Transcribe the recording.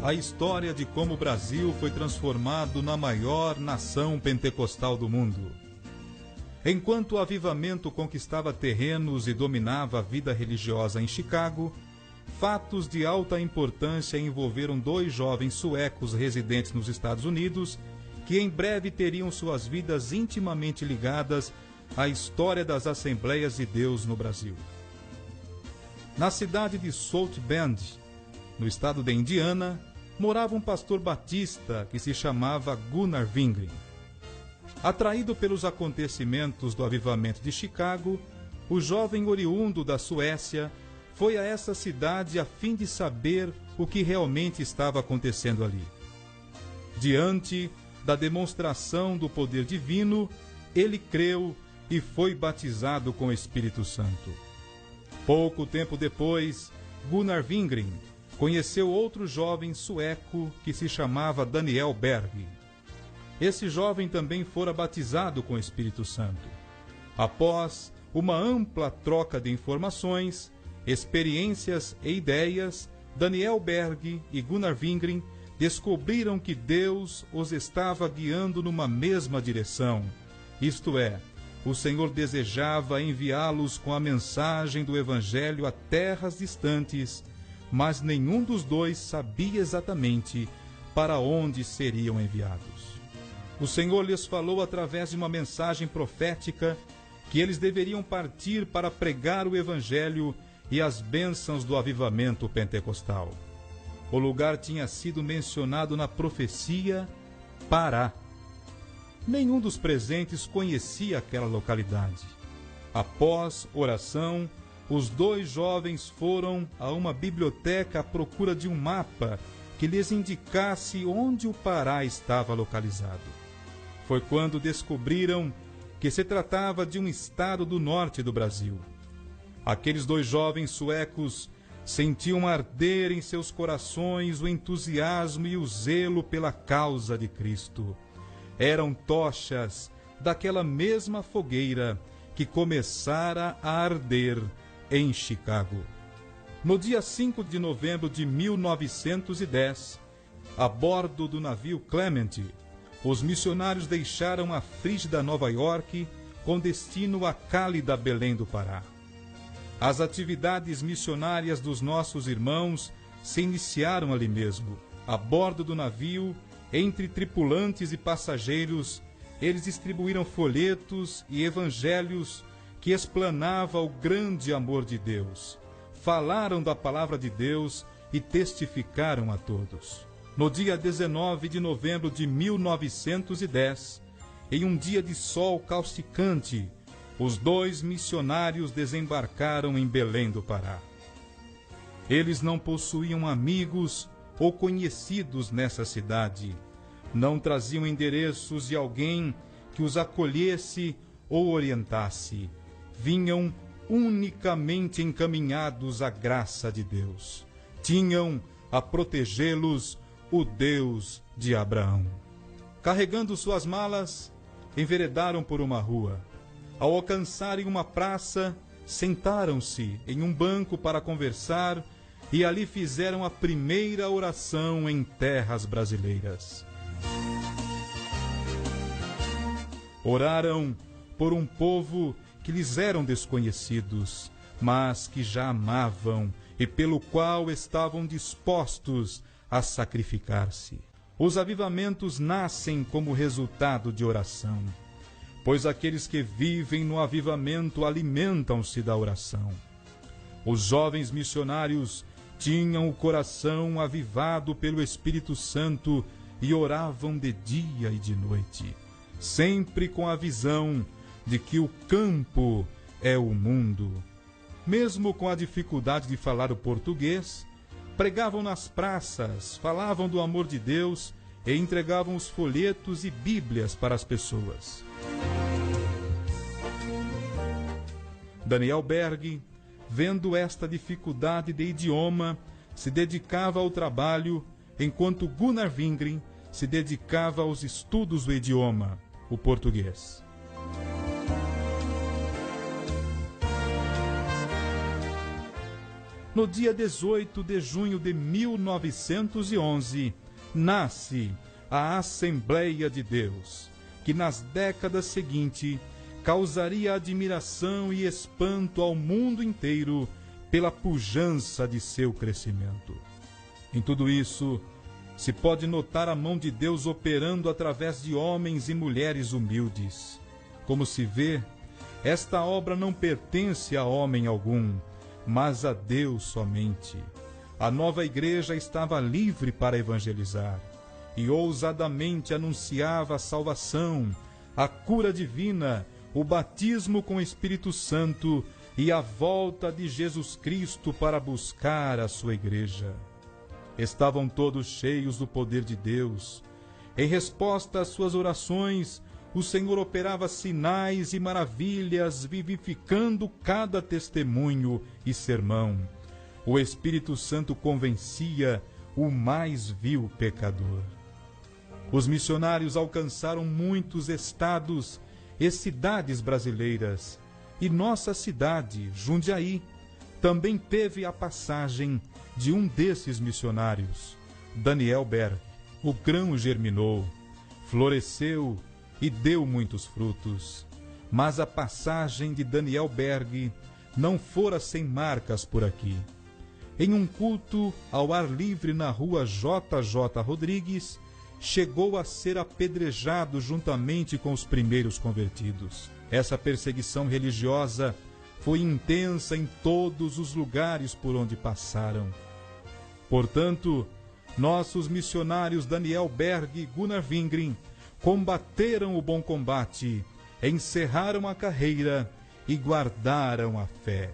a história de como o Brasil foi transformado na maior nação pentecostal do mundo. Enquanto o avivamento conquistava terrenos e dominava a vida religiosa em Chicago, fatos de alta importância envolveram 2 jovens suecos residentes nos Estados Unidos, que em breve teriam suas vidas intimamente ligadas à história das Assembleias de Deus no Brasil. Na cidade de South Bend, no estado de Indiana, morava um pastor batista que se chamava Gunnar Wingren. Atraído pelos acontecimentos do avivamento de Chicago, o jovem oriundo da Suécia foi a essa cidade a fim de saber o que realmente estava acontecendo ali. Diante da demonstração do poder divino, ele creu e foi batizado com o Espírito Santo. Pouco tempo depois, Gunnar Wingren conheceu outro jovem sueco que se chamava Daniel Berg. Esse jovem também fora batizado com o Espírito Santo. Após uma ampla troca de informações, experiências e ideias, Daniel Berg e Gunnar Wingren descobriram que Deus os estava guiando numa mesma direção. Isto é, o Senhor desejava enviá-los com a mensagem do Evangelho a terras distantes, mas nenhum dos dois sabia exatamente para onde seriam enviados. O Senhor lhes falou através de uma mensagem profética que eles deveriam partir para pregar o Evangelho e as bênçãos do avivamento pentecostal. O lugar tinha sido mencionado na profecia Pará. Nenhum dos presentes conhecia aquela localidade. Após oração, os 2 jovens foram a uma biblioteca à procura de um mapa que lhes indicasse onde o Pará estava localizado. Foi quando descobriram que se tratava de um estado do norte do Brasil. Aqueles 2 jovens suecos sentiam arder em seus corações o entusiasmo e o zelo pela causa de Cristo. Eram tochas daquela mesma fogueira que começara a arder em Chicago. No dia 5 de novembro de 1910, a bordo do navio Clement, os missionários deixaram a frígida Nova York com destino à cálida Belém do Pará. As atividades missionárias dos nossos irmãos se iniciaram ali mesmo. A bordo do navio, entre tripulantes e passageiros, eles distribuíram folhetos e evangelhos que explanavam o grande amor de Deus. Falaram da palavra de Deus e testificaram a todos. No dia 19 de novembro de 1910, em um dia de sol causticante, os 2 missionários desembarcaram em Belém do Pará. Eles não possuíam amigos ou conhecidos nessa cidade. Não traziam endereços de alguém que os acolhesse ou orientasse. Vinham unicamente encaminhados à graça de Deus. Tinham a protegê-los o Deus de Abraão. Carregando suas malas, enveredaram por uma rua. Ao alcançarem uma praça, sentaram-se em um banco para conversar e ali fizeram a primeira oração em terras brasileiras. Oraram por um povo que lhes eram desconhecidos, mas que já amavam e pelo qual estavam dispostos a sacrificar-se. Os avivamentos nascem como resultado de oração, pois aqueles que vivem no avivamento alimentam-se da oração. Os jovens missionários tinham o coração avivado pelo Espírito Santo e oravam de dia e de noite, sempre com a visão de que o campo é o mundo. Mesmo com a dificuldade de falar o português, pregavam nas praças, falavam do amor de Deus e entregavam os folhetos e bíblias para as pessoas. Daniel Berg, vendo esta dificuldade de idioma, se dedicava ao trabalho, enquanto Gunnar Wingren se dedicava aos estudos do idioma, o português. no dia 18 de junho de 1911, nasce a Assembleia de Deus, que nas décadas seguintes causaria admiração e espanto ao mundo inteiro pela pujança de seu crescimento. Em tudo isso, se pode notar a mão de Deus operando através de homens e mulheres humildes. Como se vê, esta obra não pertence a homem algum, mas a Deus somente. A nova igreja estava livre para evangelizar e ousadamente anunciava a salvação, a cura divina, o batismo com o Espírito Santo e a volta de Jesus Cristo para buscar a sua igreja. Estavam todos cheios do poder de Deus. Em resposta às suas orações, o Senhor operava sinais e maravilhas, vivificando cada testemunho e sermão. O Espírito Santo convencia o mais vil pecador. Os missionários alcançaram muitos estados e cidades brasileiras, e nossa cidade, Jundiaí, também teve a passagem de um desses missionários, Daniel Berg. O grão germinou, floresceu e deu muitos frutos. Mas a passagem de Daniel Berg não fora sem marcas por aqui. Em um culto ao ar livre na rua JJ Rodrigues, chegou a ser apedrejado juntamente com os primeiros convertidos. Essa perseguição religiosa foi intensa em todos os lugares por onde passaram. Portanto, nossos missionários Daniel Berg e Gunnar Wingren combateram o bom combate, encerraram a carreira e guardaram a fé.